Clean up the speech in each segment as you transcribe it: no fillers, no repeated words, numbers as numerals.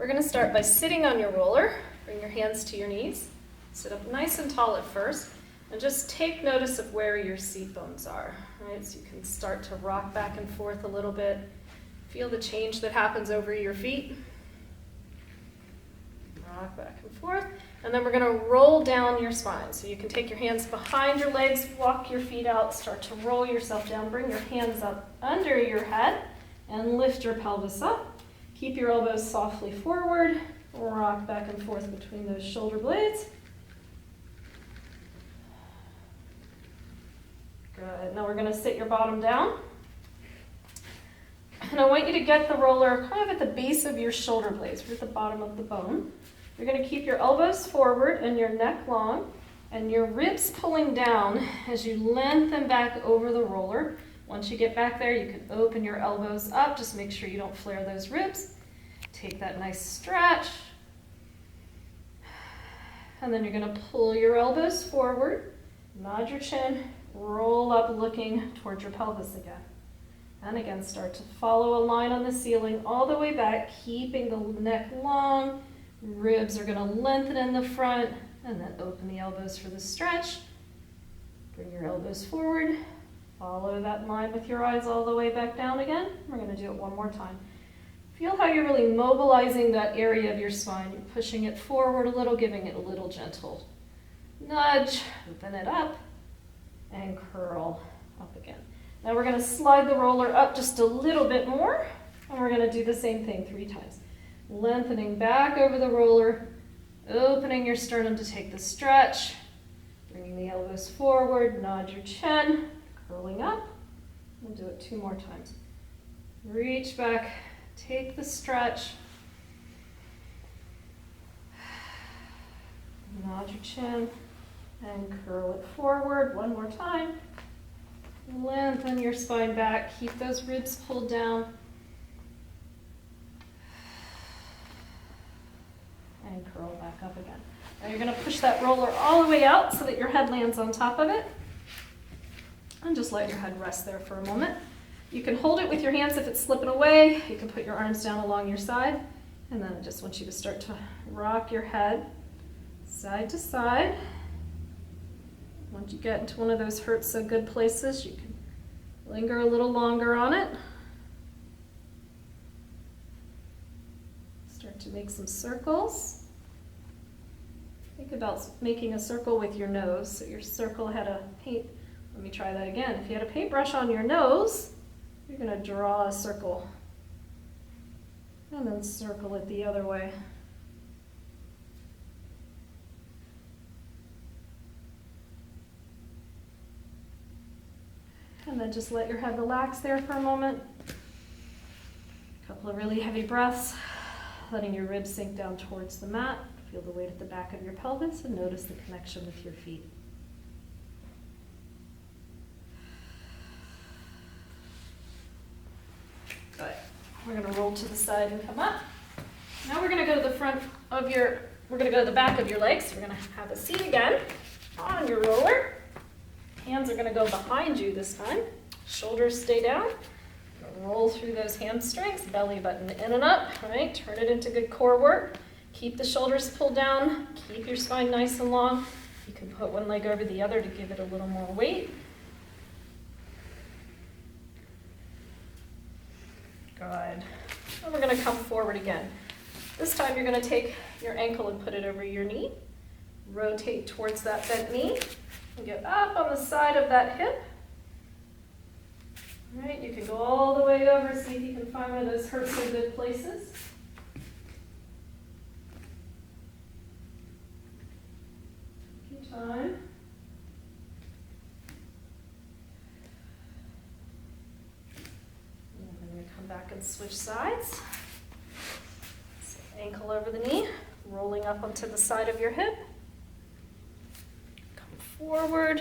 We're going to start by sitting on your roller. Bring your hands to your knees. Sit up nice and tall at first, and just take notice of where your seat bones are. Right? So you can start to rock back and forth a little bit. Feel the change that happens over your feet. Rock back and forth. And then we're going to roll down your spine. So you can take your hands behind your legs, walk your feet out, start to roll yourself down. Bring your hands up under your head and lift your pelvis up. Keep your elbows softly forward. Rock back and forth between those shoulder blades. Good. Now we're going to sit your bottom down. And I want you to get the roller kind of at the base of your shoulder blades, right at the bottom of the bone. You're going to keep your elbows forward and your neck long, and your ribs pulling down as you lengthen back over the roller. Once you get back there, you can open your elbows up. Just make sure you don't flare those ribs. Take that nice stretch. And then you're going to pull your elbows forward, nod your chin, roll up looking towards your pelvis again. And again, start to follow a line on the ceiling all the way back, keeping the neck long. Ribs are going to lengthen in the front, and then open the elbows for the stretch. Bring your elbows forward. Follow that line with your eyes all the way back down again. We're going to do it one more time. Feel how you're really mobilizing that area of your spine. You're pushing it forward a little, giving it a little gentle nudge. Open it up and curl up again. Now we're going to slide the roller up just a little bit more, and we're going to do the same thing 3 times. Lengthening back over the roller, opening your sternum to take the stretch, bringing the elbows forward, nod your chin, curling up. We'll do it 2 more times. Reach back, take the stretch, nod your chin, and curl it forward. 1 more time. Lengthen your spine back, keep those ribs pulled down. And curl back up again. Now you're going to push that roller all the way out so that your head lands on top of it. And just let your head rest there for a moment. You can hold it with your hands if it's slipping away. You can put your arms down along your side. And then I just want you to start to rock your head side to side. Once you get into one of those hurt so good places, you can linger a little longer on it. Start to make some circles. Think about making a circle with your nose. So your circle had a paint, let me try that again. If you had a paintbrush on your nose, you're going to draw a circle and then circle it the other way. And then just let your head relax there for a moment. A couple of really heavy breaths, letting your ribs sink down towards the mat. Feel the weight at the back of your pelvis and notice the connection with your feet. Good. We're going to roll to the side and come up. Now we're going to go to the we're going to go to the back of your legs. We're going to have a seat again on your roller. Hands are going to go behind you this time. Shoulders stay down. Roll through those hamstrings, belly button in and up, right? Turn it into good core work. Keep the shoulders pulled down. Keep your spine nice and long. You can put one leg over the other to give it a little more weight. Good. And we're going to come forward again. This time you're going to take your ankle and put it over your knee. Rotate towards that bent knee. And get up on the side of that hip. All right, you can go all the way over, see if you can find one of those hurt so good places. Take your time. And then we're going to come back and switch sides. So ankle over the knee, rolling up onto the side of your hip. Forward.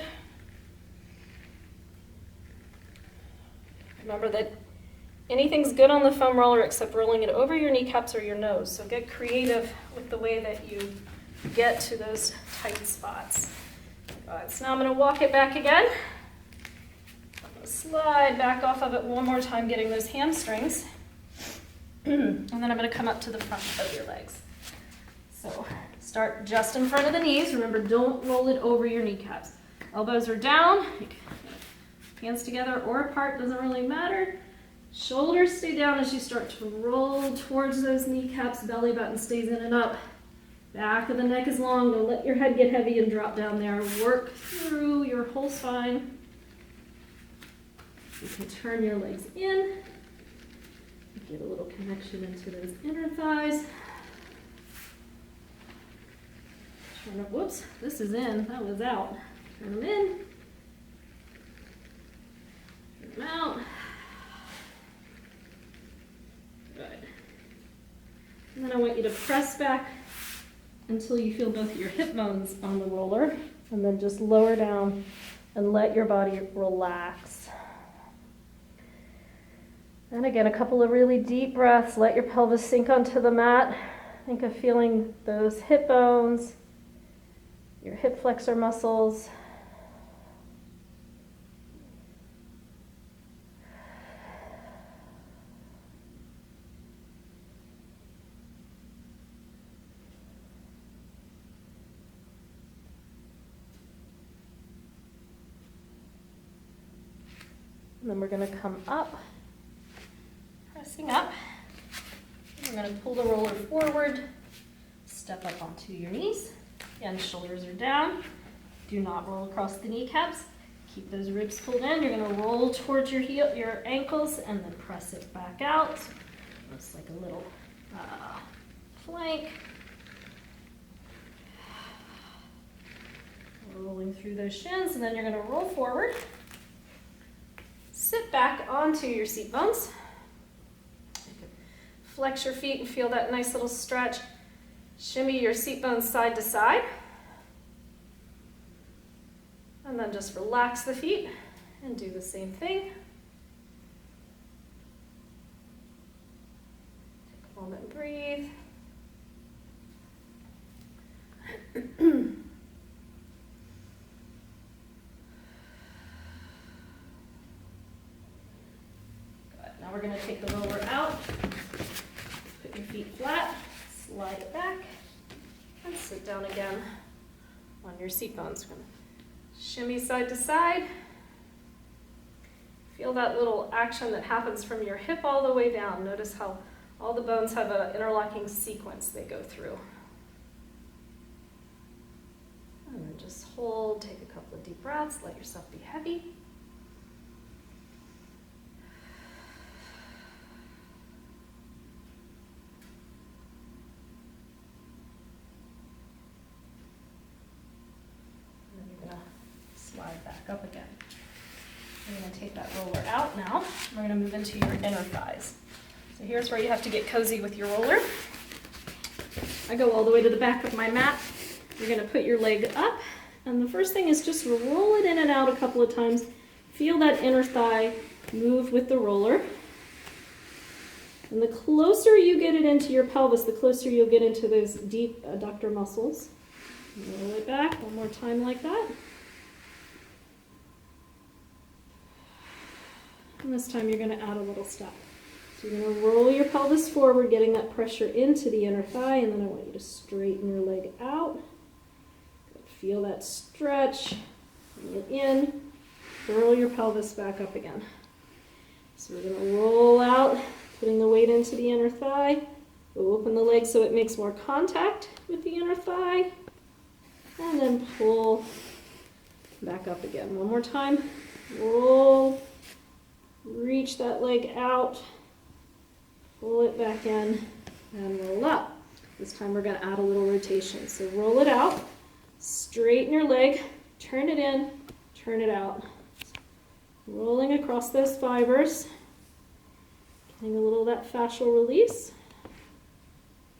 Remember that anything's good on the foam roller except rolling it over your kneecaps or your nose. So get creative with the way that you get to those tight spots. So now I'm going to walk it back again. I'm going to slide back off of it one more time, getting those hamstrings And then I'm going to come up to the front of your legs. So start just in front of the knees. Remember, don't roll it over your kneecaps. Elbows are down, hands together or apart, doesn't really matter. Shoulders stay down as you start to roll towards those kneecaps. Belly button stays in and up. Back of the neck is long. Don't let your head get heavy and drop down there. Work through your whole spine. You can turn your legs in. Get a little connection into those inner thighs. Whoops, this is in, that was out. Turn them in. Turn them out. Good. And then I want you to press back until you feel both of your hip bones on the roller, and then just lower down and let your body relax. And again, a couple of really deep breaths. Let your pelvis sink onto the mat. Think of feeling those hip bones, your hip flexor muscles. And then we're going to come up, pressing up. We're going to pull the roller forward, step up onto your knees. Again, shoulders are down. Do not roll across the kneecaps. Keep those ribs pulled in. You're going to roll towards your heel, your ankles, and then press it back out. Looks like a little plank. Rolling through those shins, and then you're going to roll forward. Sit back onto your seat bones. Flex your feet and feel that nice little stretch. Shimmy your seat bones side to side. And then just relax the feet and do the same thing. Take a moment and breathe. Now we're going to take the roller out, put your feet flat, slide it back, and sit down again on your seat bones. We're going to shimmy side to side. Feel that little action that happens from your hip all the way down. Notice how all the bones have an interlocking sequence they go through. And then just hold, take a couple of deep breaths, let yourself be heavy. Slide back up again. We're going to take that roller out now. We're going to move into your inner thighs. So here's where you have to get cozy with your roller. I go all the way to the back of my mat. You're going to put your leg up, and the first thing is just roll it in and out a couple of times. Feel that inner thigh move with the roller. And the closer you get it into your pelvis, the closer you'll get into those deep adductor muscles. Roll it back one more time like that. And this time you're going to add a little step. So you're going to roll your pelvis forward, getting that pressure into the inner thigh, and then I want you to straighten your leg out. Feel that stretch. Bring it in. Curl your pelvis back up again. So we're going to roll out, putting the weight into the inner thigh. We'll open the leg so it makes more contact with the inner thigh. And then pull back up again. One more time. Roll. Reach that leg out, pull it back in, and roll up. This time we're going to add a little rotation. So roll it out, straighten your leg, turn it in, turn it out. Rolling across those fibers, getting a little of that fascial release.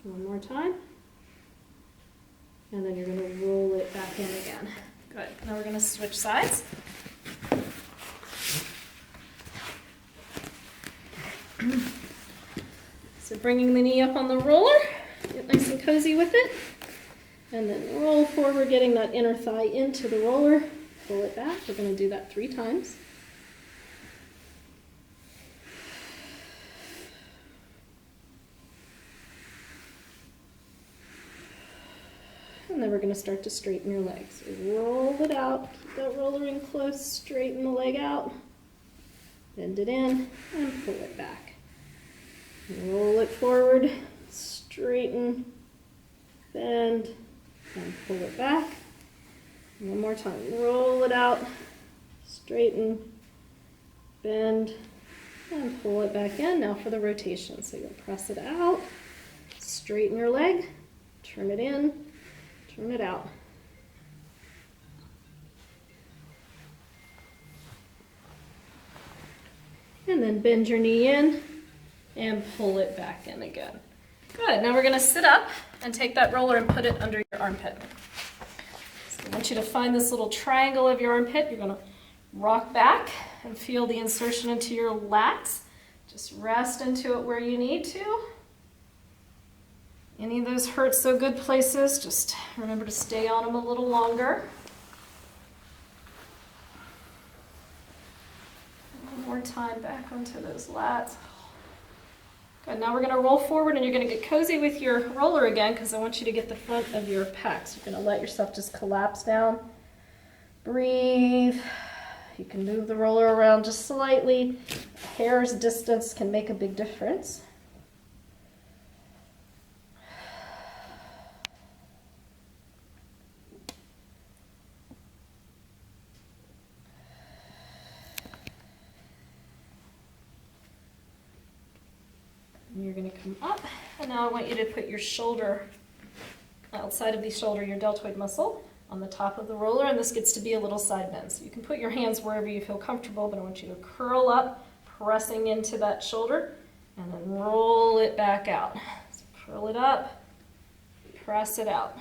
One more time. And then you're going to roll it back in again. Good. Now we're going to switch sides. So bringing the knee up on the roller, get nice and cozy with it, and then roll forward, getting that inner thigh into the roller, pull it back. We're going to do that 3 times. and then we're going to start to straighten your legs. So roll it out, keep that roller in close, straighten the leg out, bend it in, and pull it back. Roll it forward, straighten, bend, and pull it back. One more time. Roll it out, straighten, bend, and pull it back in. Now for the rotation. So you'll press it out, straighten your leg, turn it in, turn it out. And then bend your knee in and pull it back in again. Good. Now we're going to sit up and take that roller and put it under your armpit. So I want you to find this little triangle of your armpit. You're going to rock back and feel the insertion into your lats. Just rest into it where you need to. Any of those hurt so good places, just remember to stay on them a little longer. One more time back onto those lats. Good, now we're going to roll forward and you're going to get cozy with your roller again because I want you to get the front of your pecs. You're going to let yourself just collapse down. Breathe. You can move the roller around just slightly. A hair's distance can make a big difference. And you're going to come up, and now I want you to put your shoulder outside of the shoulder, your deltoid muscle, on the top of the roller, and this gets to be a little side bend. So you can put your hands wherever you feel comfortable, but I want you to curl up, pressing into that shoulder, and then roll it back out. So curl it up, press it out.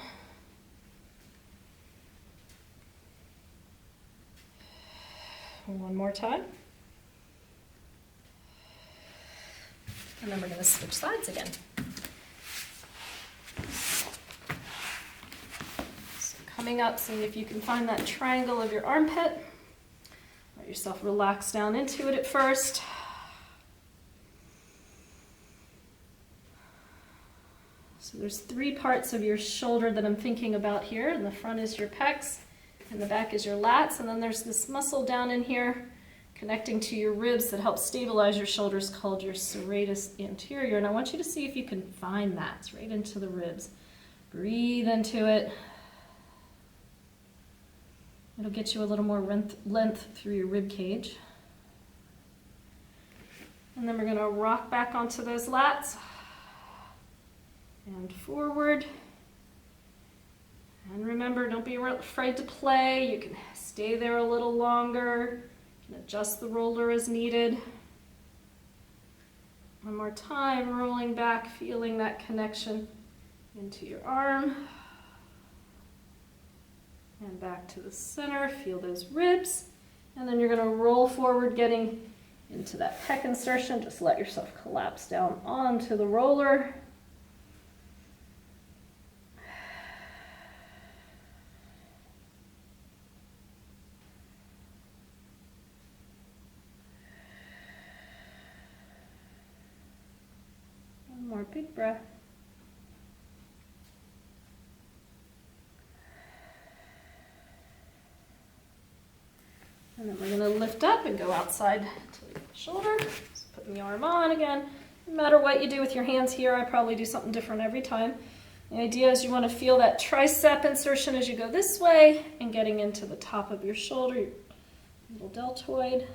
One more time. And then we're going to switch sides again. So coming up, see if you can find that triangle of your armpit. Let yourself relax down into it at first. So there's three parts of your shoulder that I'm thinking about here. In the front is your pecs, and the back is your lats, and then there's this muscle down in here connecting to your ribs that helps stabilize your shoulders called your serratus anterior. And I want you to see if you can find that. It's right into the ribs. Breathe into it. It'll get you a little more length through your rib cage. And then we're going to rock back onto those lats. And forward. And remember, don't be afraid to play. You can stay there a little longer. Adjust the roller as needed. One more time, rolling back, feeling that connection into your arm. And back to the center, feel those ribs. And then you're going to roll forward, getting into that pec insertion. Just let yourself collapse down onto the roller. More big breath. And then we're going to lift up and go outside to the shoulder. Just putting the arm on again. No matter what you do with your hands here, I probably do something different every time. The idea is you want to feel that tricep insertion as you go this way and getting into the top of your shoulder, your little deltoid.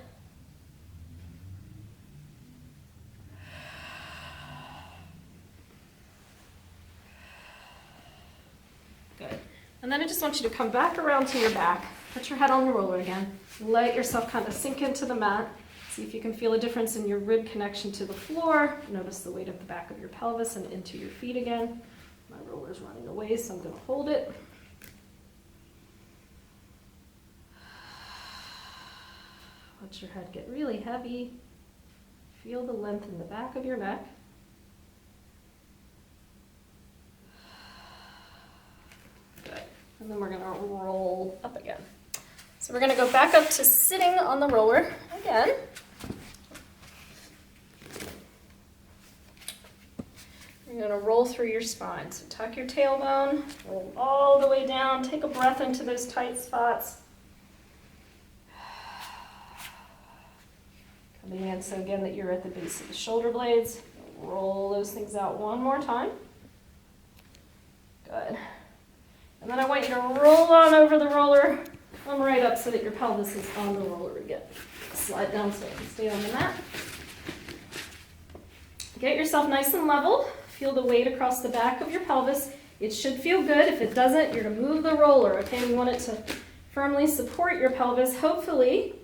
And then I just want you to come back around to your back, put your head on the roller again, let yourself kind of sink into the mat. See if you can feel a difference in your rib connection to the floor. Notice the weight of the back of your pelvis and into your feet again. My roller's running away, so I'm going to hold it. Let your head get really heavy. Feel the length in the back of your neck. And then we're going to roll up again. So we're going to go back up to sitting on the roller again. We're You're going to roll through your spine. So tuck your tailbone, roll all the way down, take a breath into those tight spots. Coming in so again that you're at the base of the shoulder blades. Roll those things out one more time. Good. And then I want you to roll on over the roller, come right up so that your pelvis is on the roller again. Slide down so it can stay on the mat. Get yourself nice and level. Feel the weight across the back of your pelvis. It should feel good. If it doesn't, you're going to move the roller. Okay, we want it to firmly support your pelvis. Hopefully,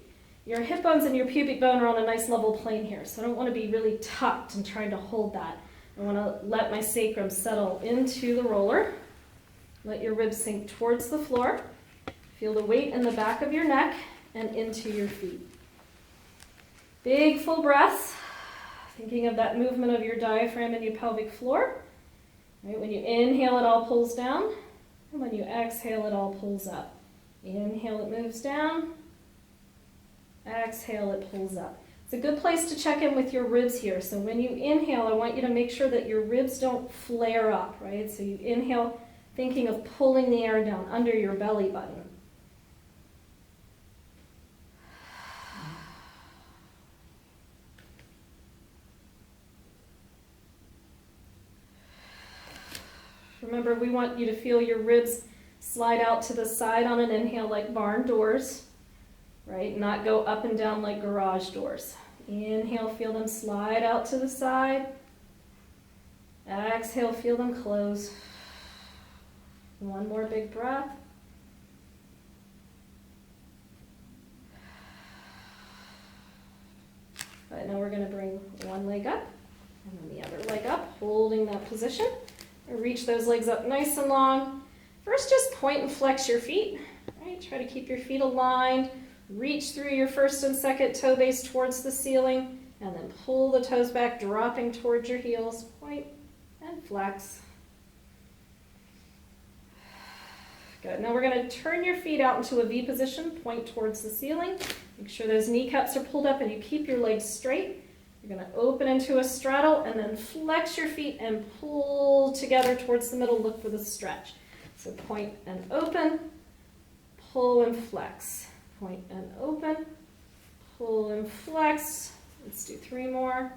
your hip bones and your pubic bone are on a nice level plane here. So I don't want to be really tucked and trying to hold that. I want to let my sacrum settle into the roller. Let your ribs sink towards the floor. Feel the weight in the back of your neck and into your feet. Big full breaths. Thinking of that movement of your diaphragm and your pelvic floor. Right, when you inhale, it all pulls down. And when you exhale, it all pulls up. Inhale, it moves down. Exhale, it pulls up. It's a good place to check in with your ribs here. So when you inhale, I want you to make sure that your ribs don't flare up, right? So you inhale, thinking of pulling the air down under your belly button. Remember, we want you to feel your ribs slide out to the side on an inhale like barn doors, right? Not go up and down like garage doors. Inhale, feel them slide out to the side. Exhale, feel them close. One more big breath. All right, now we're going to bring one leg up and then the other leg up, holding that position. Reach those legs up nice and long. First, just point and flex your feet. Right? Try to keep your feet aligned. Reach through your first and second toe base towards the ceiling, and then pull the toes back, dropping towards your heels. Point and flex. Good. Now we're going to turn your feet out into a V position, point towards the ceiling. Make sure those kneecaps are pulled up and you keep your legs straight. You're going to open into a straddle and then flex your feet and pull together towards the middle. Look for the stretch. So point and open, pull and flex. Point and open, pull and flex. Let's do 3 more.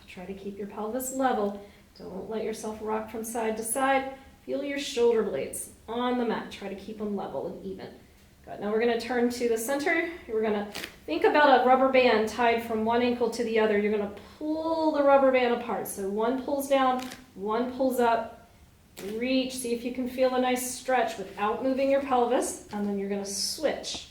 Try to keep your pelvis level. Don't let yourself rock from side to side. Feel your shoulder blades on the mat. Try to keep them level and even. Good. Now we're going to turn to the center. We're going to think about a rubber band tied from one ankle to the other. You're going to pull the rubber band apart. So one pulls down, one pulls up. Reach. See if you can feel a nice stretch without moving your pelvis. And then you're going to switch.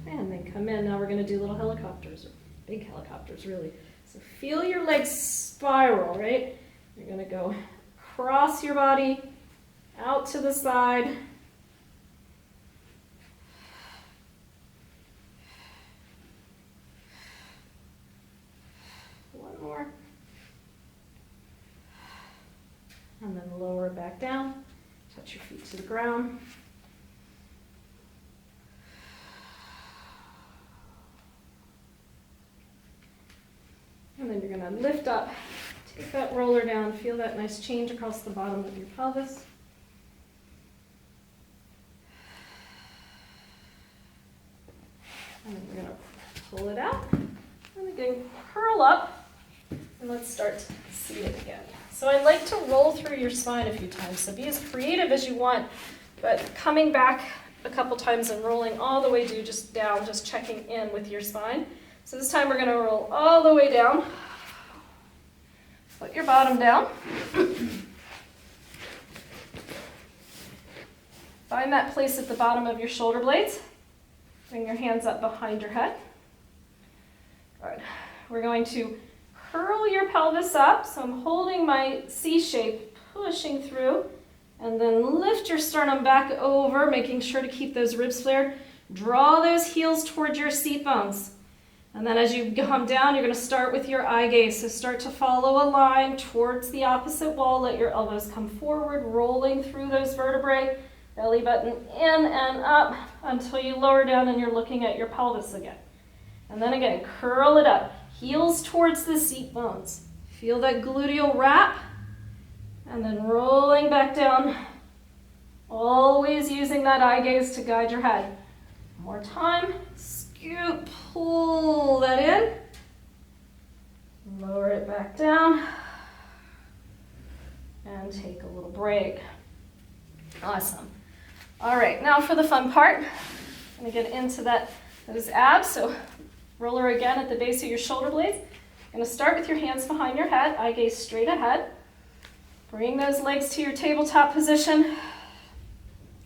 And then come in. Now we're going to do little helicopters, or big helicopters really. So feel your legs spiral, right? You're going to go across your body, out to the side. One more. And then lower it back down. Touch your feet to the ground. And then you're going to lift up, take that roller down, feel that nice change across the bottom of your pelvis. And then we're going to pull it out. And again, curl up. And let's start seated again. So I like to roll through your spine a few times. So be as creative as you want, but coming back a couple times and rolling all the way down, just checking in with your spine. So this time we're going to roll all the way down. Put your bottom down. Find that place at the bottom of your shoulder blades. Bring your hands up behind your head. Good. We're going to curl your pelvis up. So I'm holding my C shape, pushing through, and then lift your sternum back over, making sure to keep those ribs flared. Draw those heels towards your seat bones. And then as you come down, you're going to start with your eye gaze. So start to follow a line towards the opposite wall. Let your elbows come forward, rolling through those vertebrae. Belly button in and up until you lower down and you're looking at your pelvis again. And then again, curl it up. Heels towards the seat bones. Feel that gluteal wrap. And then rolling back down. Always using that eye gaze to guide your head. One more time. Scoot, pull that in. Lower it back down. And take a little break. Awesome. All right, now for the fun part. I'm going to get into those abs. So roller again at the base of your shoulder blades. I'm going to start with your hands behind your head. Eye gaze straight ahead. Bring those legs to your tabletop position.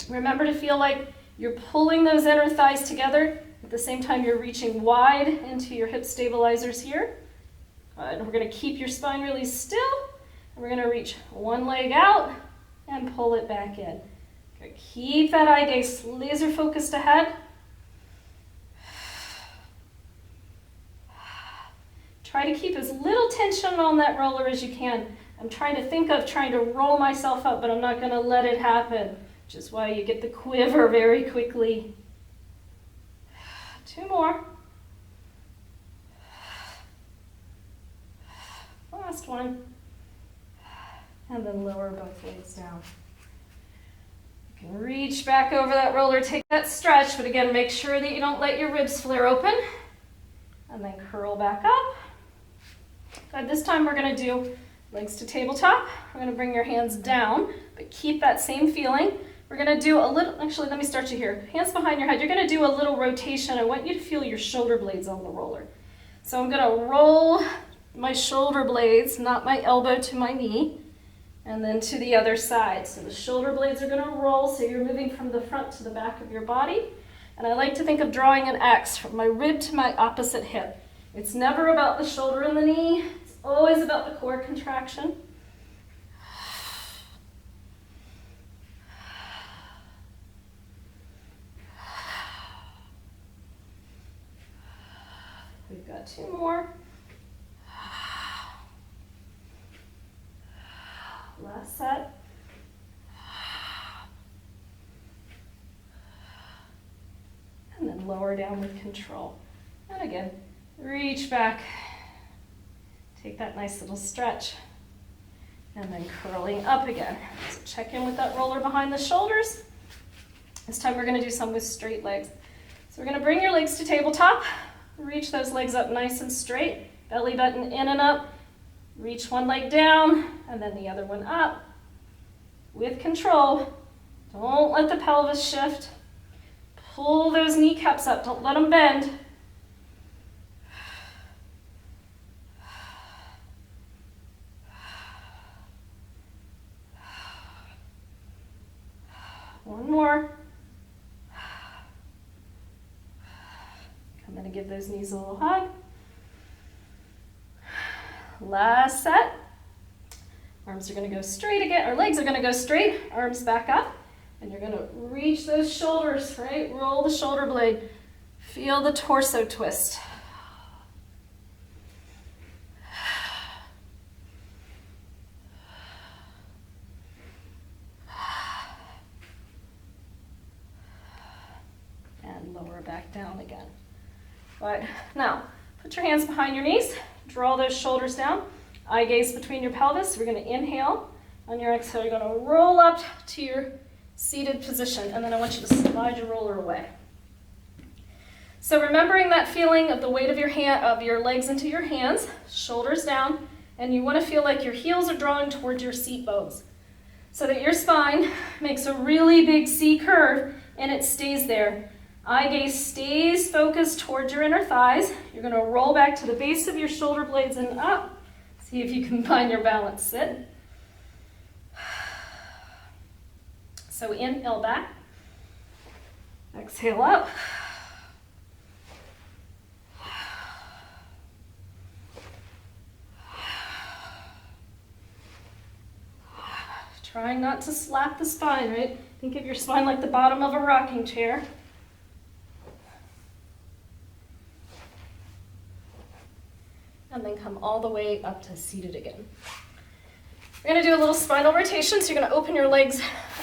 Remember to feel like you're pulling those inner thighs together. At the same time, you're reaching wide into your hip stabilizers here. And we're going to keep your spine really still. And we're going to reach one leg out and pull it back in. Okay, keep that eye gaze laser focused ahead. Try to keep as little tension on that roller as you can. I'm trying to roll myself up, but I'm not going to let it happen, which is why you get the quiver very quickly. 2 more. Last one. And then lower both legs down. You can reach back over that roller, take that stretch, but again, make sure that you don't let your ribs flare open. And then curl back up. Good. This time we're going to do legs to tabletop. We're going to bring your hands down, but keep that same feeling. We're going to do a little, actually, let me start you here. Hands behind your head. You're going to do a little rotation. I want you to feel your shoulder blades on the roller. So I'm going to roll my shoulder blades, not my elbow to my knee, and then to the other side. So the shoulder blades are going to roll, so you're moving from the front to the back of your body. And I like to think of drawing an X from my rib to my opposite hip. It's never about the shoulder and the knee. It's always about the core contraction. We've got 2 more. Last set. And then lower down with control. And again, reach back. Take that nice little stretch. And then curling up again. So check in with that roller behind the shoulders. This time we're going to do some with straight legs. So we're going to bring your legs to tabletop. Reach those legs up nice and straight. Belly button in and up. Reach one leg down and then the other one up. With control. Don't let the pelvis shift. Pull those kneecaps up. Don't let them bend. One more. I'm going to give those knees a little hug. Last set. Arms are going to go straight again, or legs are going to go straight, arms back up, and you're going to reach those shoulders, right? Roll the shoulder blade. Feel the torso twist. And lower back down again. Right, now, put your hands behind your knees. Draw those shoulders down. Eye gaze between your pelvis. We're going to inhale. On your exhale, you're going to roll up to your seated position. And then I want you to slide your roller away. So remembering that feeling of the weight of your legs into your hands, shoulders down, and you want to feel like your heels are drawing towards your seat bones so that your spine makes a really big C curve and it stays there. Eye gaze stays focused towards your inner thighs. You're going to roll back to the base of your shoulder blades and up. See if you can find your balance. Sit. So inhale back. Exhale up. Trying not to slap the spine, right? Think of your spine like the bottom of a rocking chair. all the way up to seated again. We're going to do a little spinal rotation, so you're going to open your legs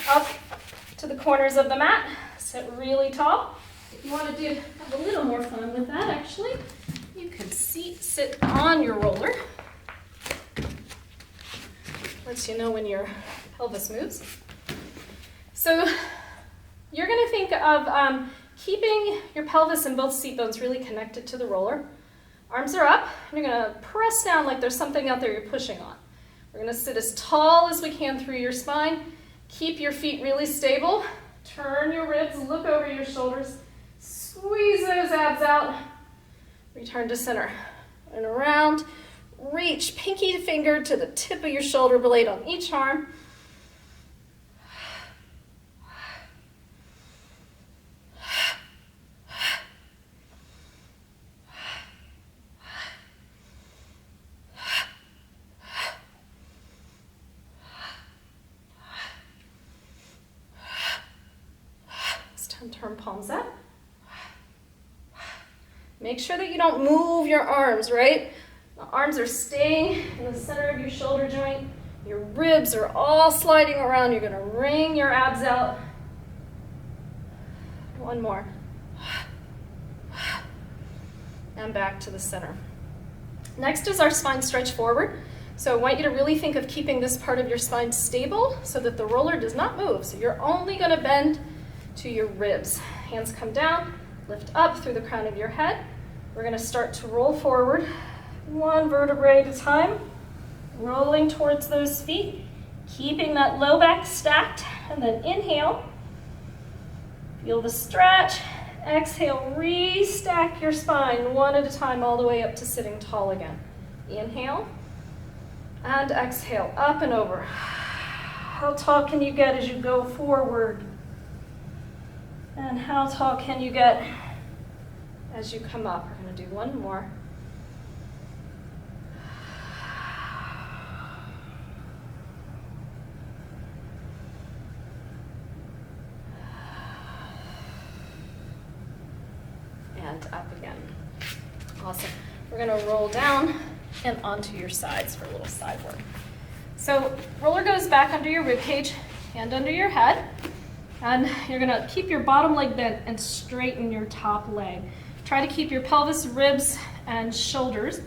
up to the corners of the mat, sit really tall. If you want to have a little more fun with that, actually, you could sit on your roller. Lets you know when your pelvis moves. So you're going to think of keeping your pelvis and both seat bones really connected to the roller. Arms are up, and you're going to press down like there's something out there you're pushing on. We're going to sit as tall as we can through your spine. Keep your feet really stable. Turn your ribs, look over your shoulders. Squeeze those abs out. Return to center. And around. Reach pinky finger to the tip of your shoulder blade on each arm. It's time to turn palms up. Make sure that you don't move your arms, right? The arms are staying in the center of your shoulder joint. Your ribs are all sliding around. You're going to wring your abs out. One more. And back to the center. Next is our spine stretch forward. So I want you to really think of keeping this part of your spine stable so that the roller does not move. So you're only going to bend to your ribs. Hands come down, lift up through the crown of your head. We're going to start to roll forward. One vertebrae at a time, rolling towards those feet, keeping that low back stacked, and then inhale, feel the stretch, exhale, restack your spine one at a time all the way up to sitting tall again. Inhale, and exhale, up and over. How tall can you get as you go forward? And how tall can you get as you come up? We're going to do one more. And up again. Awesome. We're going to roll down and onto your sides for a little side work. So roller goes back under your rib cage, hand under your head, and you're going to keep your bottom leg bent and straighten your top leg. Try to keep your pelvis, ribs, and shoulders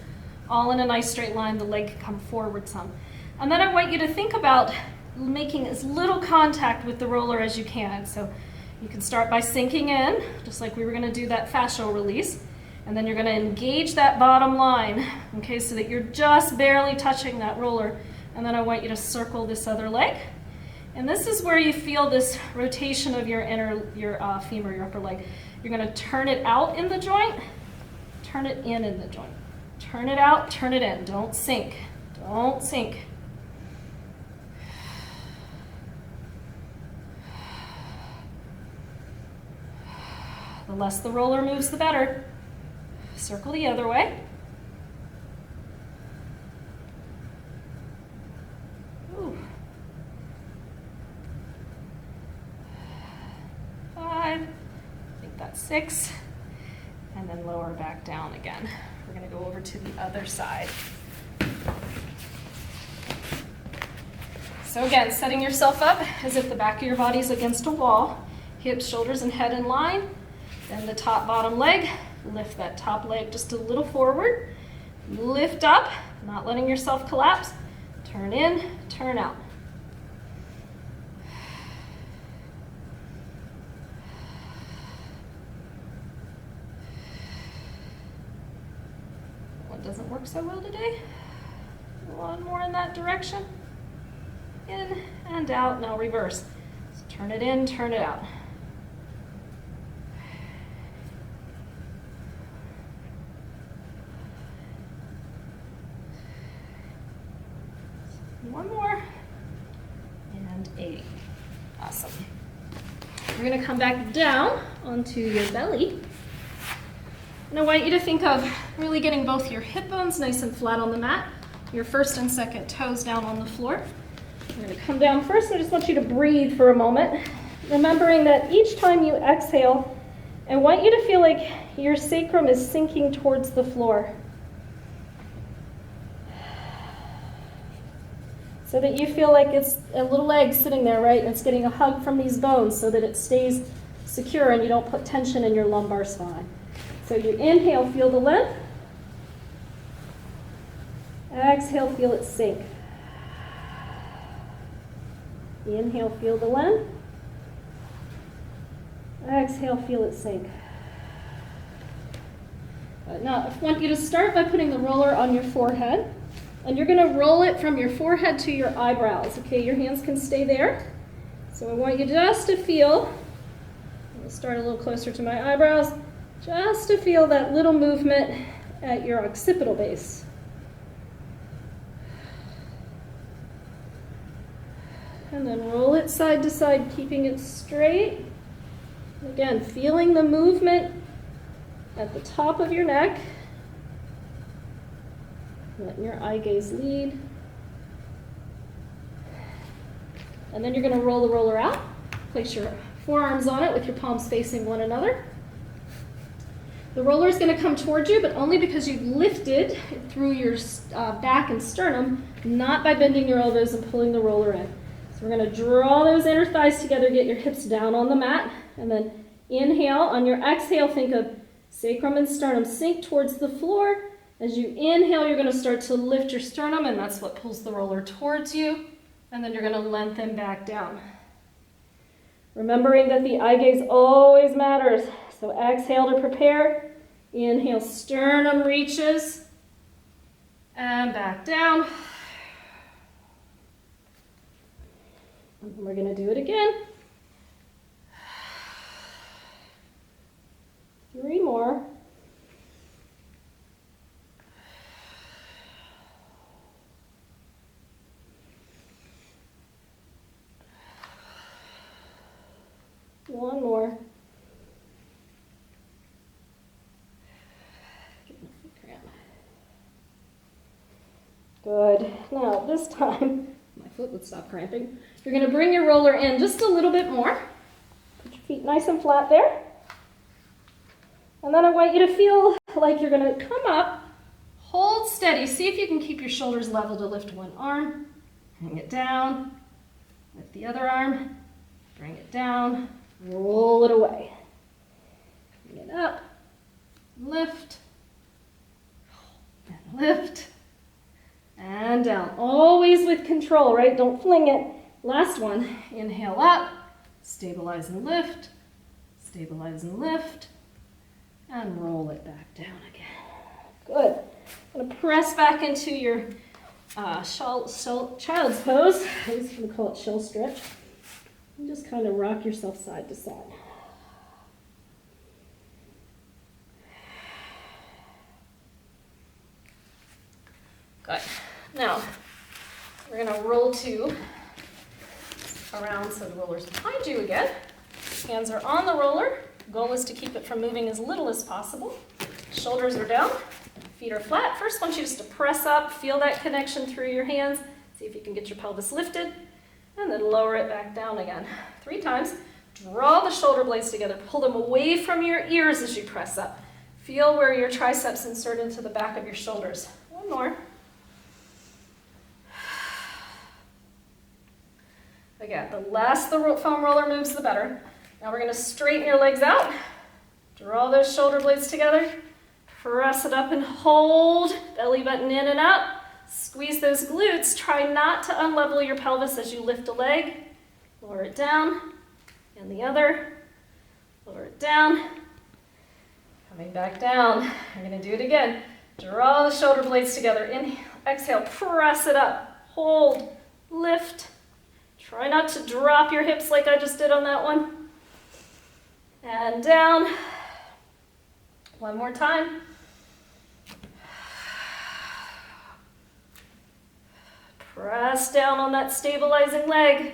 all in a nice straight line. The leg can come forward some. And then I want you to think about making as little contact with the roller as you can. So you can start by sinking in, just like we were going to do that fascial release. And then you're going to engage that bottom line, okay, so that you're just barely touching that roller. And then I want you to circle this other leg. And this is where you feel this rotation of your femur, your upper leg. You're going to turn it out in the joint, turn it in the joint. Turn it out, turn it in. Don't sink. Don't sink. The less the roller moves, the better. Circle the other way. Ooh. 5, I think that's 6, and then lower back down again. We're going to go over to the other side. So again, setting yourself up as if the back of your body is against a wall. Hips, shoulders, and head in line. Then the top, bottom leg. Lift that top leg just a little forward. Lift up, not letting yourself collapse. Turn in, turn out. What doesn't work so well today? One more in that direction. In and out, now reverse. So turn it in, turn it out. One more, and 80. Awesome. We're going to come back down onto your belly. And I want you to think of really getting both your hip bones nice and flat on the mat, your first and second toes down on the floor. We're going to come down first. I just want you to breathe for a moment, remembering that each time you exhale, I want you to feel like your sacrum is sinking towards the floor. so that you feel like it's a little egg sitting there, right? And it's getting a hug from these bones so that it stays secure and you don't put tension in your lumbar spine. So you inhale, feel the length. Exhale, feel it sink. Inhale, feel the length. Exhale, feel it sink. Now, I want you to start by putting the roller on your forehead, and you're going to roll it from your forehead to your eyebrows. Okay, your hands can stay there. So I want you just to feel, I'll start a little closer to my eyebrows, just to feel that little movement at your occipital base. And then roll it side to side, keeping it straight. Again, feeling the movement at the top of your neck. Letting your eye gaze lead. And then you're going to roll the roller out. Place your forearms on it with your palms facing one another. The roller is going to come towards you, but only because you've lifted through your back and sternum, not by bending your elbows and pulling the roller in. So we're going to draw those inner thighs together, get your hips down on the mat, and then inhale. On your exhale, think of sacrum and sternum sink towards the floor. As you inhale, you're going to start to lift your sternum, and that's what pulls the roller towards you. And then you're going to lengthen back down. Remembering that the eye gaze always matters. So exhale to prepare. Inhale, sternum reaches. And back down. And we're going to do it again. 3 more. One more. Good. Now this time, my foot would stop cramping. You're going to bring your roller in just a little bit more. Put your feet nice and flat there. And then I want you to feel like you're going to come up, hold steady. See if you can keep your shoulders level to lift one arm. Bring it down. Lift the other arm. Bring it down. Roll it away. Bring it up. Lift. And lift. And down. Always with control, right? Don't fling it. Last one. Inhale up. Stabilize and lift. Stabilize and lift. And roll it back down again. Good. I'm going to press back into your child's pose. I was going to call it shell stretch. And just kind of rock yourself side to side. Good. Now, we're going to roll around so the roller's behind you again. Hands are on the roller. Goal is to keep it from moving as little as possible. Shoulders are down, feet are flat. First, I want you just to press up, feel that connection through your hands. See if you can get your pelvis lifted, and then lower it back down again. 3 times. Draw the shoulder blades together. Pull them away from your ears as you press up. Feel where your triceps insert into the back of your shoulders. 1 more. Again, the less the foam roller moves, the better. Now we're going to straighten your legs out. Draw those shoulder blades together. Press it up and hold. Belly button in and out. Squeeze those glutes. Try not to unlevel your pelvis as you lift a leg. Lower it down. And the other. Lower it down. Coming back down. We're going to do it again. Draw the shoulder blades together. Inhale, exhale, press it up. Hold, lift. Try not to drop your hips like I just did on that one. And down. 1 more time. Press down on that stabilizing leg.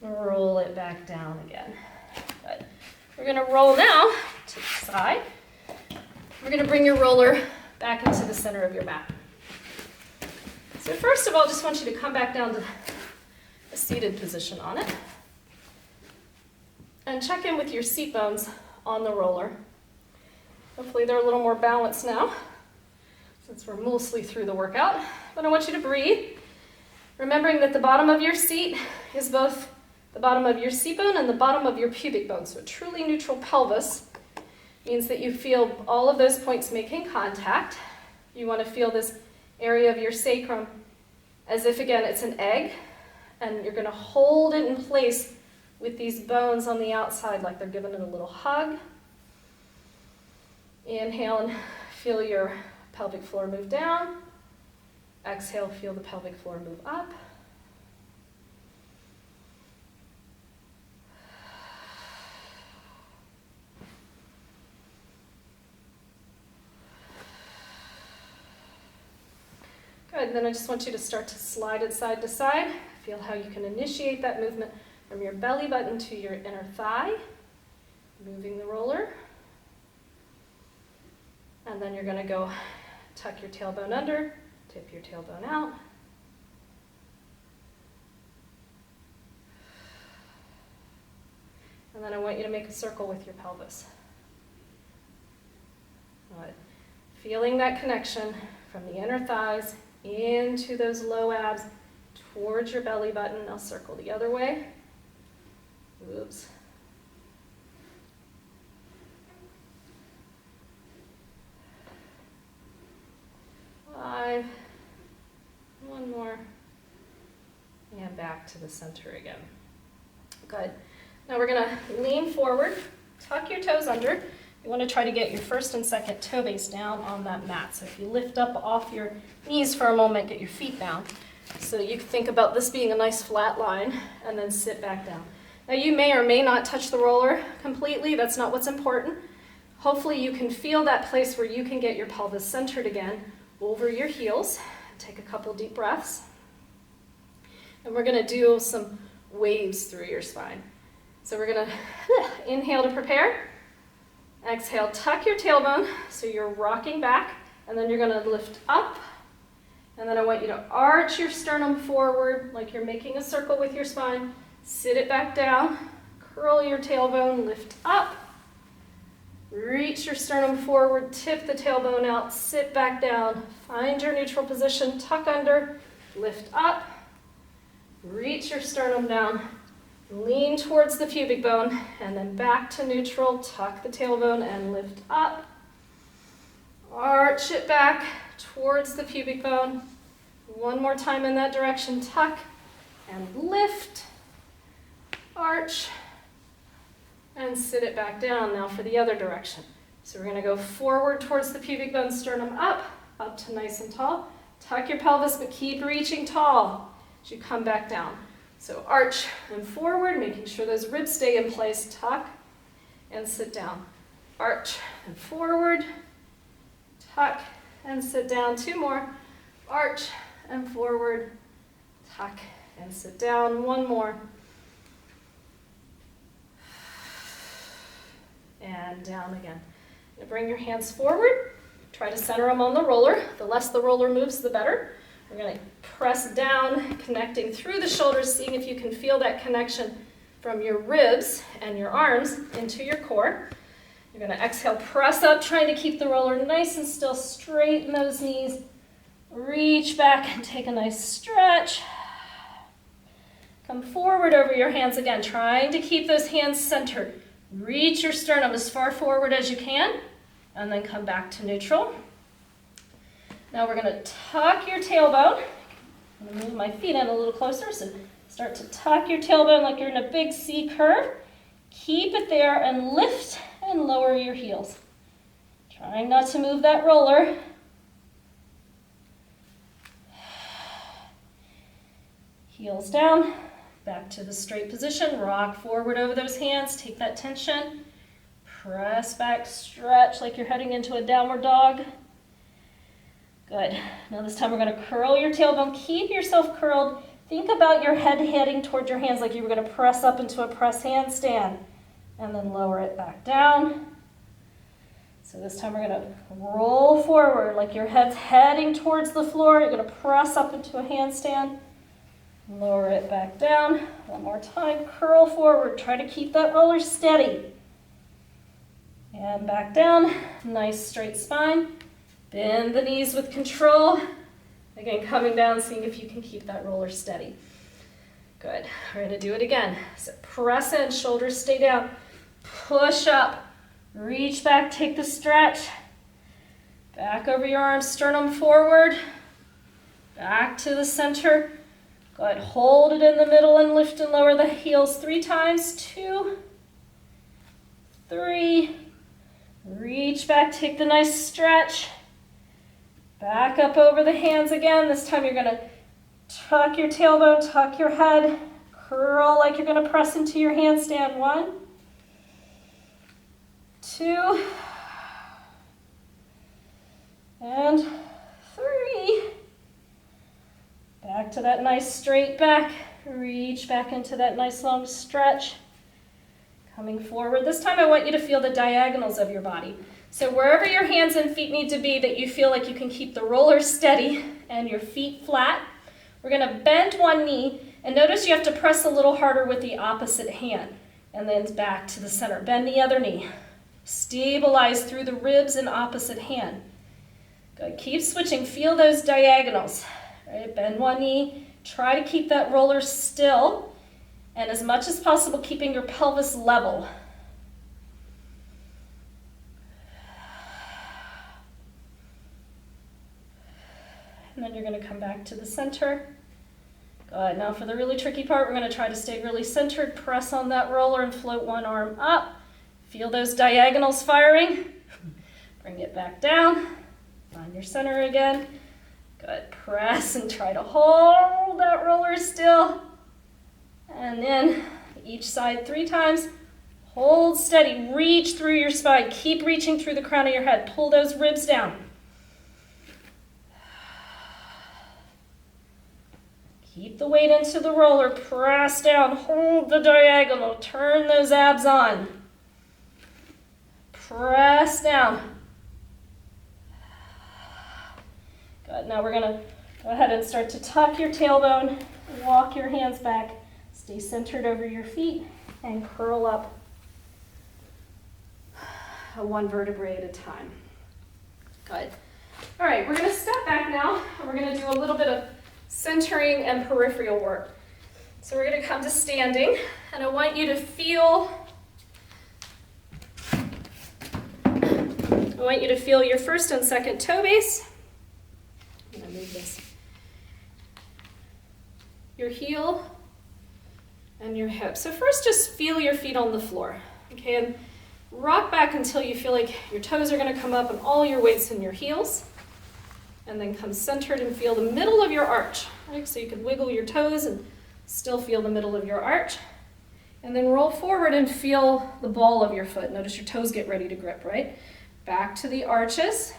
Roll it back down again. Good. We're going to roll now to the side. We're going to bring your roller back into the center of your mat. So first of all, just want you to come back down to a seated position on it. And check in with your seat bones on the roller. Hopefully they're a little more balanced now. since we're mostly through the workout. But I want you to breathe, remembering that the bottom of your seat is both the bottom of your seat bone and the bottom of your pubic bone. So a truly neutral pelvis means that you feel all of those points making contact. You want to feel this area of your sacrum as if, again, it's an egg, and you're going to hold it in place with these bones on the outside like they're giving it a little hug. Inhale and feel your pelvic floor move down. Exhale, feel the pelvic floor move up. Good, then I just want you to start to slide it side to side. Feel how you can initiate that movement from your belly button to your inner thigh, moving the roller. And then you're going to go tuck your tailbone under, tip your tailbone out. And then I want you to make a circle with your pelvis. Good. Feeling that connection from the inner thighs into those low abs towards your belly button. Now circle the other way. Oops. 5. One more. And back to the center again. Good. Now we're going to lean forward, tuck your toes under. You want to try to get your first and second toe base down on that mat. So if you lift up off your knees for a moment, get your feet down. So you can think about this being a nice flat line, and then sit back down. Now you may or may not touch the roller completely. That's not what's important. Hopefully you can feel that place where you can get your pelvis centered again over your heels. Take a couple deep breaths. And we're going to do some waves through your spine. So we're going to inhale to prepare. Exhale, tuck your tailbone so you're rocking back, and then you're going to lift up, and then I want you to arch your sternum forward like you're making a circle with your spine. Sit it back down, curl your tailbone, lift up, reach your sternum forward, tip the tailbone out, sit back down, find your neutral position, tuck under, lift up, reach your sternum down, lean towards the pubic bone, and then back to neutral, tuck the tailbone and lift up. Arch it back towards the pubic bone. One more time in that direction, tuck and lift, arch, and sit it back down. Now for the other direction. So we're going to go forward towards the pubic bone, sternum up to nice and tall. Tuck your pelvis, but keep reaching tall as you come back down. So arch and forward, making sure those ribs stay in place. Tuck and sit down. Arch and forward. Tuck and sit down. 2 more. Arch and forward. Tuck and sit down. 1 more. And down again. Now bring your hands forward. Try to center them on the roller. The less the roller moves, the better. We're going to press down, connecting through the shoulders, seeing if you can feel that connection from your ribs and your arms into your core. You're going to exhale, press up, trying to keep the roller nice and still, straighten those knees. Reach back and take a nice stretch. Come forward over your hands again, trying to keep those hands centered. Reach your sternum as far forward as you can, and then come back to neutral. Now we're going to tuck your tailbone. I'm going to move my feet in a little closer, so start to tuck your tailbone like you're in a big C curve. Keep it there and lift and lower your heels. Trying not to move that roller. Heels down, back to the straight position. Rock forward over those hands, take that tension. Press back, stretch like you're heading into a downward dog. Good. Now this time we're going to curl your tailbone. Keep yourself curled. Think about your head heading toward your hands like you were going to press up into a press handstand. And then lower it back down. So this time we're going to roll forward like your head's heading towards the floor. You're going to press up into a handstand. Lower it back down. One more time. Curl forward. Try to keep that roller steady. And back down. Nice straight spine. Bend the knees with control. Again, coming down, seeing if you can keep that roller steady. Good. We're going to do it again. So press in, shoulders stay down. Push up. Reach back, take the stretch. Back over your arms, sternum forward. Back to the center. Good. Hold it in the middle and lift and lower the heels 3 times. 2, 3. Reach back, take the nice stretch. Back up over the hands again. This time you're going to tuck your tailbone, tuck your head, curl like you're going to press into your handstand. 1, 2, and 3. Back to that nice straight back. Reach back into that nice long stretch. Coming forward. This time I want you to feel the diagonals of your body. So wherever your hands and feet need to be, that you feel like you can keep the roller steady and your feet flat. We're going to bend one knee, and notice you have to press a little harder with the opposite hand, and then back to the center. Bend the other knee. Stabilize through the ribs and opposite hand. Good. Keep switching. Feel those diagonals. Right? Bend one knee. Try to keep that roller still, and as much as possible, keeping your pelvis level. And then you're going to come back to the center. Good. Now for the really tricky part, we're going to try to stay really centered. Press on that roller and float one arm up. Feel those diagonals firing. Bring it back down. Find your center again. Good. Press and try to hold that roller still. And then each side 3 times. Hold steady. Reach through your spine. Keep reaching through the crown of your head. Pull those ribs down. Keep the weight into the roller, press down, hold the diagonal, turn those abs on. Press down. Good, now we're gonna go ahead and start to tuck your tailbone, walk your hands back, stay centered over your feet, and curl up one vertebrae at a time. Good. All right, we're gonna step back now, and we're gonna do a little bit of centering and peripheral work. So we're going to come to standing, and I want you to feel your first and second toe base. I'm going to move this. Your heel and your hip. So first just feel your feet on the floor. Okay, and rock back until you feel like your toes are going to come up and all your weight's in your heels. And then come centered and feel the middle of your arch. Right? So you can wiggle your toes and still feel the middle of your arch. And then roll forward and feel the ball of your foot. Notice your toes get ready to grip, right? Back to the arches,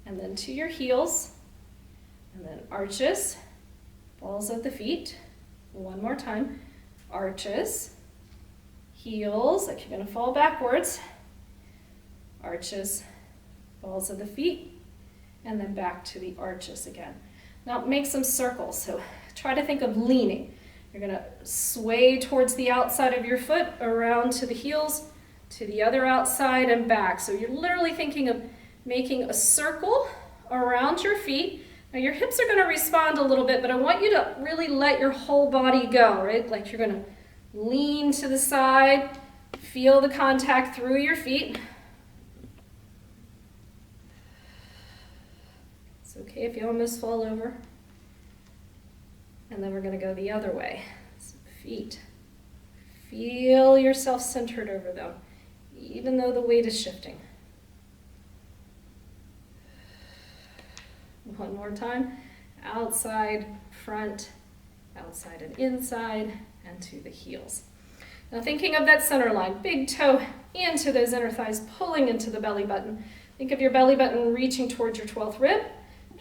and then to your heels, and then arches, balls of the feet. One more time. Arches, heels, like you're going to fall backwards. Arches, balls of the feet. And then back to the arches again. Now make some circles. So try to think of leaning. You're going to sway towards the outside of your foot, around to the heels, to the other outside and back. So you're literally thinking of making a circle around your feet. Now your hips are going to respond a little bit, but I want you to really let your whole body go, right? Like you're going to lean to the side, feel the contact through your feet. Okay, if you almost fall over. And then we're going to go the other way. So feet. Feel yourself centered over them, even though the weight is shifting. One more time. Outside, front, outside and inside, and to the heels. Now thinking of that center line, big toe into those inner thighs, pulling into the belly button. Think of your belly button reaching towards your 12th rib.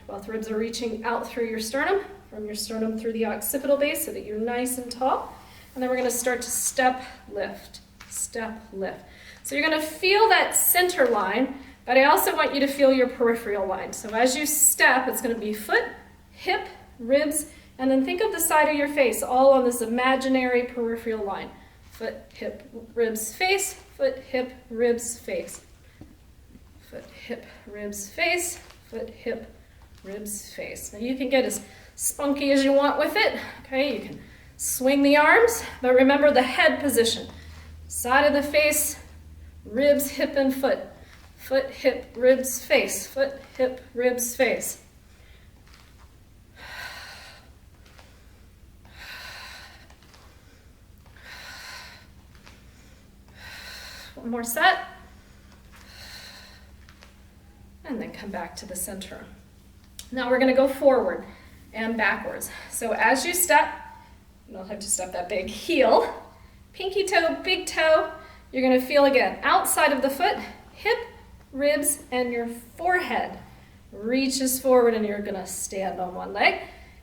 12th ribs are reaching out through your sternum, from your sternum through the occipital base so that you're nice and tall. And then we're going to start to step, lift, step, lift. So you're going to feel that center line, but I also want you to feel your peripheral line. So as you step, it's going to be foot, hip, ribs, and then think of the side of your face, all on this imaginary peripheral line. Foot, hip, ribs, face, foot, hip, ribs, face. Foot, hip, ribs, face. foot, hip, ribs, face. Now you can get as spunky as you want with it. Okay, you can swing the arms, but remember the head position. Side of the face, ribs, hip, and foot. Foot, hip, ribs, face. Foot, hip, ribs, face. One more set. And then come back to the center. Now we're going to go forward and backwards. So as you step, you don't have to step that big, heel, pinky toe, big toe, you're going to feel again outside of the foot, hip, ribs, and your forehead reaches forward, and you're going to stand on one leg.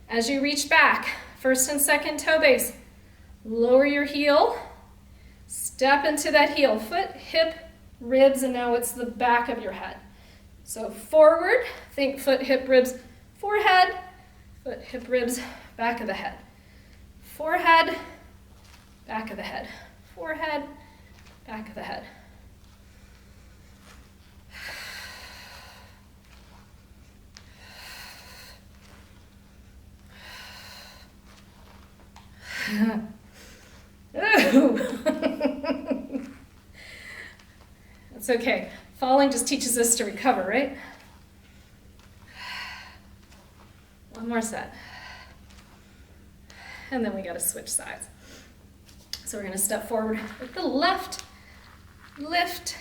As you reach back, first and second toe base, lower your heel, step into that heel, foot, hip, ribs, and now it's the back of your head. So forward, think foot, hip, ribs, forehead, foot, hip, ribs, back of the head. Forehead, back of the head. Forehead, back of the head. That's okay. Falling just teaches us to recover, right? One more set. And then we got to switch sides. So we're going to step forward with the left, lift,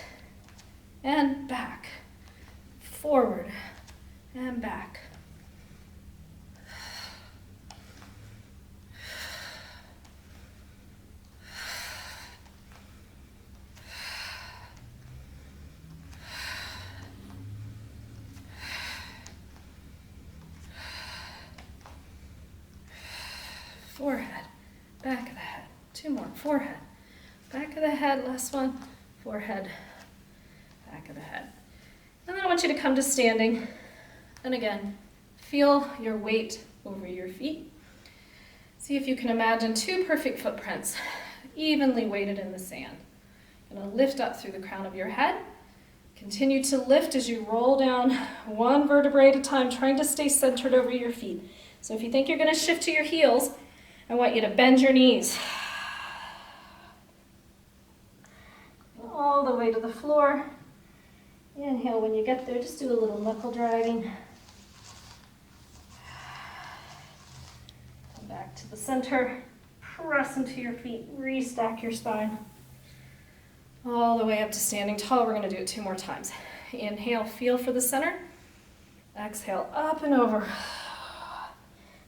and back. Forward and back. Forehead, back of the head. Two more. Forehead, back of the head. Last one. Forehead, back of the head. And then I want you to come to standing. And again, feel your weight over your feet. See if you can imagine two perfect footprints, evenly weighted in the sand. You're going to lift up through the crown of your head. Continue to lift as you roll down one vertebrae at a time, trying to stay centered over your feet. So if you think you're going to shift to your heels, I want you to bend your knees all the way to the floor. Inhale when you get there, just do a little knuckle dragging. Come back to the center, press into your feet, restack your spine. All the way up to standing tall. We're going to do it 2 more times. Inhale, feel for the center. Exhale, up and over.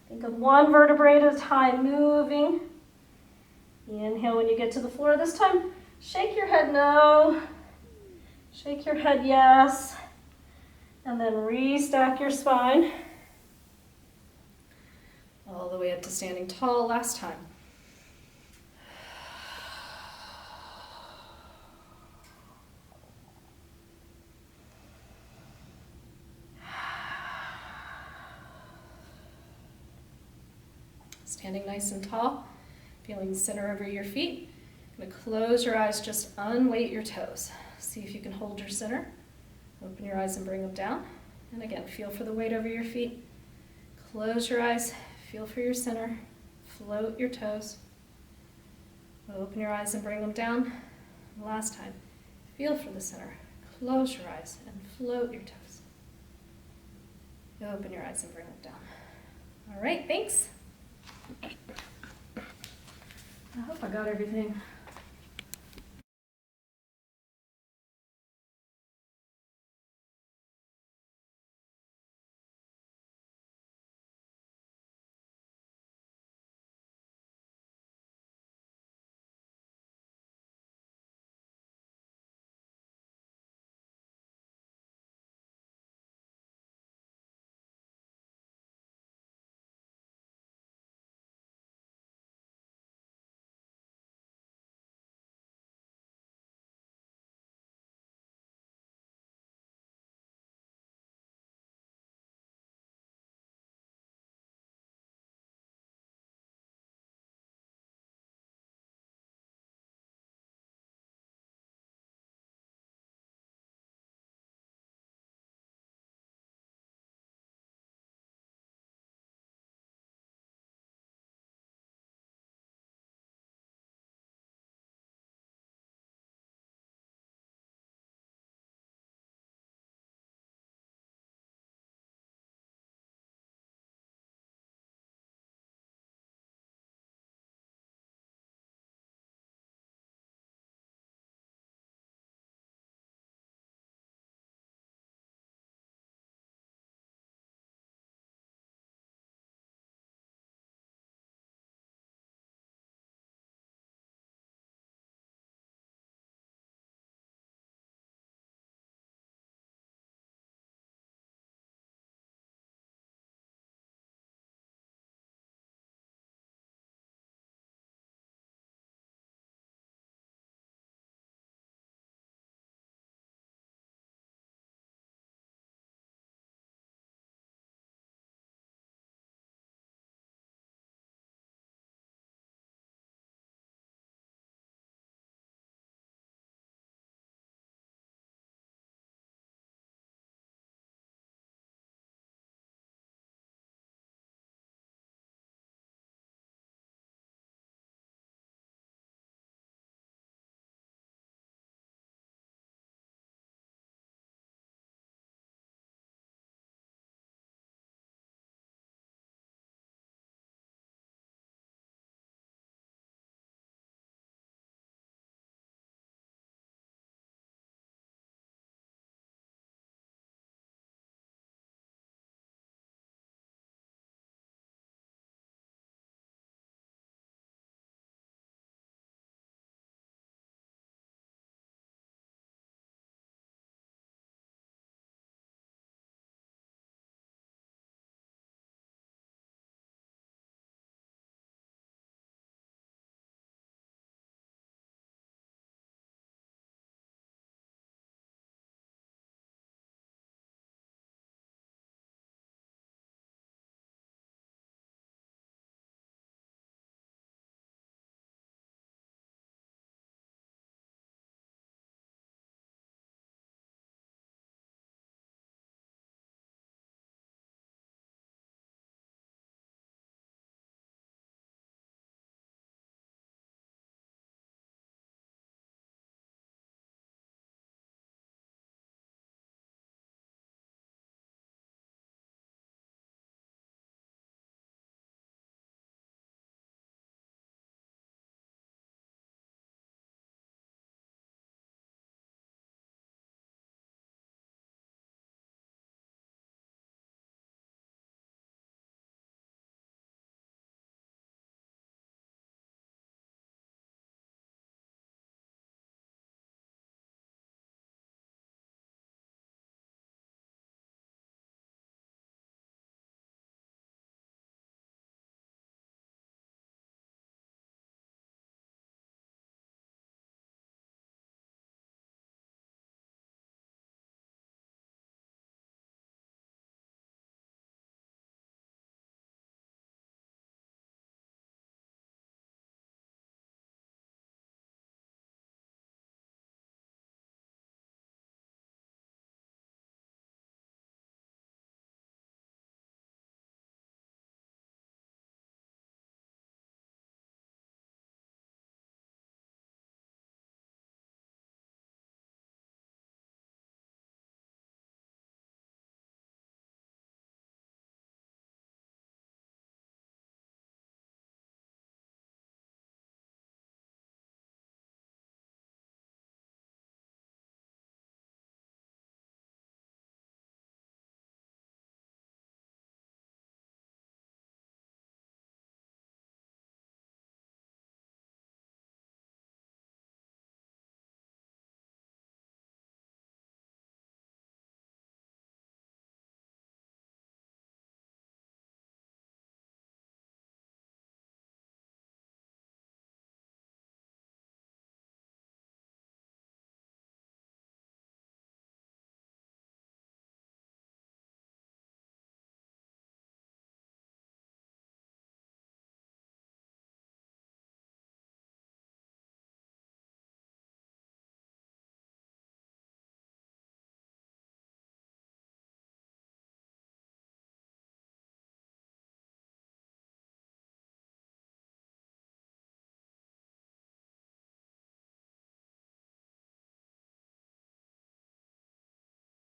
Think of one vertebrae at a time, moving. Inhale when you get to the floor this time. Shake your head no. Shake your head yes. And then restack your spine. All the way up to standing tall last time. Standing nice and tall, feeling the center over your feet. I'm going to close your eyes, just unweight your toes. See if you can hold your center. Open your eyes and bring them down. And again, feel for the weight over your feet. Close your eyes, feel for your center. Float your toes. Open your eyes and bring them down. Last time, feel for the center. Close your eyes and float your toes. Open your eyes and bring them down. All right, thanks. I hope I got everything.